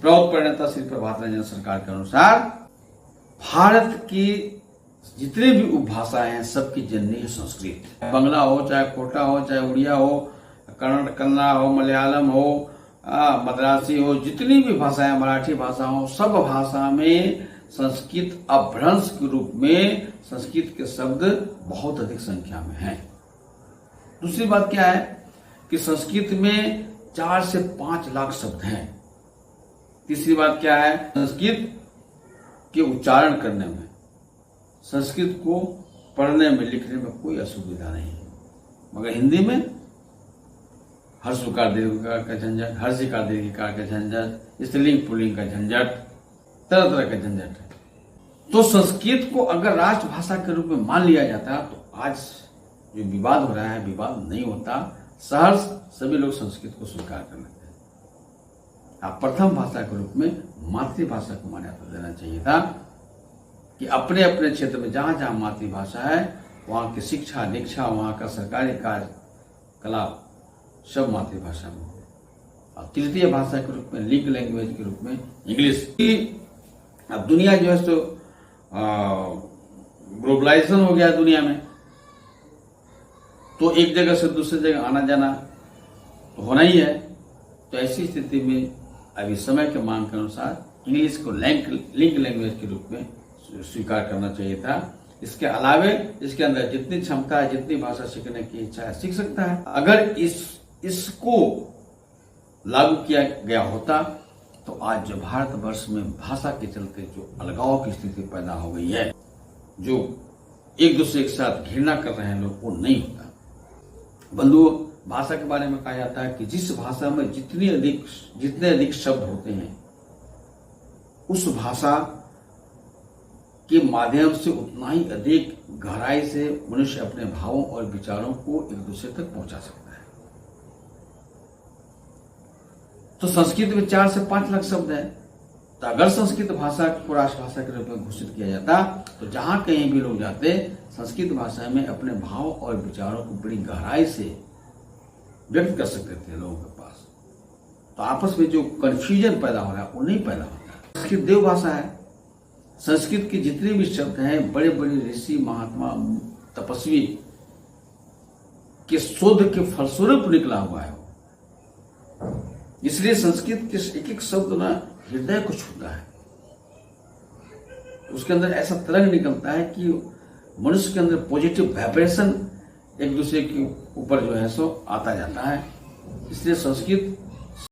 प्रौढ़ प्रणेता श्री प्रभात रंजन सरकार के अनुसार भारत की जितने भी उपभाषाएं हैं सबकी जननी है संस्कृत। बंगला हो, चाहे कोटा हो, चाहे उड़िया हो, कन्नड़ हो, मलयालम हो, मद्रासी हो, जितनी भी भाषाएं, मराठी भाषा हो, सब भाषा में संस्कृत अपभ्रंश के रूप में संस्कृत के शब्द बहुत अधिक संख्या में हैं। दूसरी बात क्या है कि संस्कृत में 4 से 5 लाख शब्द हैं। तीसरी बात क्या है, संस्कृत के उच्चारण करने में, संस्कृत को पढ़ने में, लिखने में कोई असुविधा नहीं है। मगर हिंदी में हर्ष उकार दीर्घकार का झंझट, हर्ष इकार दीर्घकार का झंझट, स्त्रीलिंग पुल्लिंग का झंझट, तरह तरह का झंझट है। तो संस्कृत को अगर राष्ट्रभाषा के रूप में मान लिया जाता तो आज जो विवाद हो रहा है, विवाद नहीं होता। सहर्ष सभी लोग संस्कृत को स्वीकार कर लेते हैं। आप प्रथम भाषा के रूप में मातृभाषा को मान्यता देना चाहिए था कि अपने अपने क्षेत्र में जहां जहां मातृभाषा है वहां की शिक्षा दीक्षा, वहां का सरकारी कार्य कलाप सब मातृभाषा में हो। और तृतीय भाषा के रूप में, लीग लैंग्वेज के रूप में इंग्लिश। अब दुनिया जो है तो ग्लोबलाइजेशन हो गया दुनिया में, तो एक जगह से दूसरी जगह आना जाना तो होना ही है। तो ऐसी स्थिति में अभी समय के मांग के अनुसार इंग्लिश को लिंक लैंग्वेज के रूप में स्वीकार करना चाहिए था। इसके अलावे इसके अंदर जितनी क्षमता है, जितनी भाषा सीखने की इच्छा है, सीख सकता है। अगर इसको लागू किया गया होता तो आज जो भारतवर्ष में भाषा के चलते जो अलगाव की स्थिति पैदा हो गई है, जो एक दूसरे के साथ घृणा कर रहे हैं लोग, वो नहीं होता। बंधुओं, भाषा के बारे में कहा जाता है कि जिस भाषा में जितने अधिक शब्द होते हैं उस भाषा के माध्यम से उतना ही अधिक गहराई से मनुष्य अपने भावों और विचारों को एक दूसरे तक पहुंचा सकता है। तो संस्कृत में 4 से 5 लाख शब्द हैं। तो अगर संस्कृत भाषा को राष्ट्रभाषा के रूप में घोषित किया जाता तो जहां कहीं भी लोग जाते संस्कृत भाषा में अपने भाव और विचारों को बड़ी गहराई से व्यक्त कर सकते थे लोगों के पास। तो आपस में जो कंफ्यूजन पैदा हो रहा है वो नहीं पैदा होता। संस्कृत देव भाषा है। संस्कृत के जितने भी शब्द हैं बड़े बड़े ऋषि, महात्मा, तपस्वी के शोध के फलस्वरूप निकला हुआ है। इसलिए संस्कृत के एक एक शब्द ना हृदय को छूता है। उसके अंदर ऐसा तरंग निकलता है कि मनुष्य के अंदर पॉजिटिव वाइब्रेशन एक दूसरे के ऊपर जो है सो आता जाता है। इसलिए संस्कृत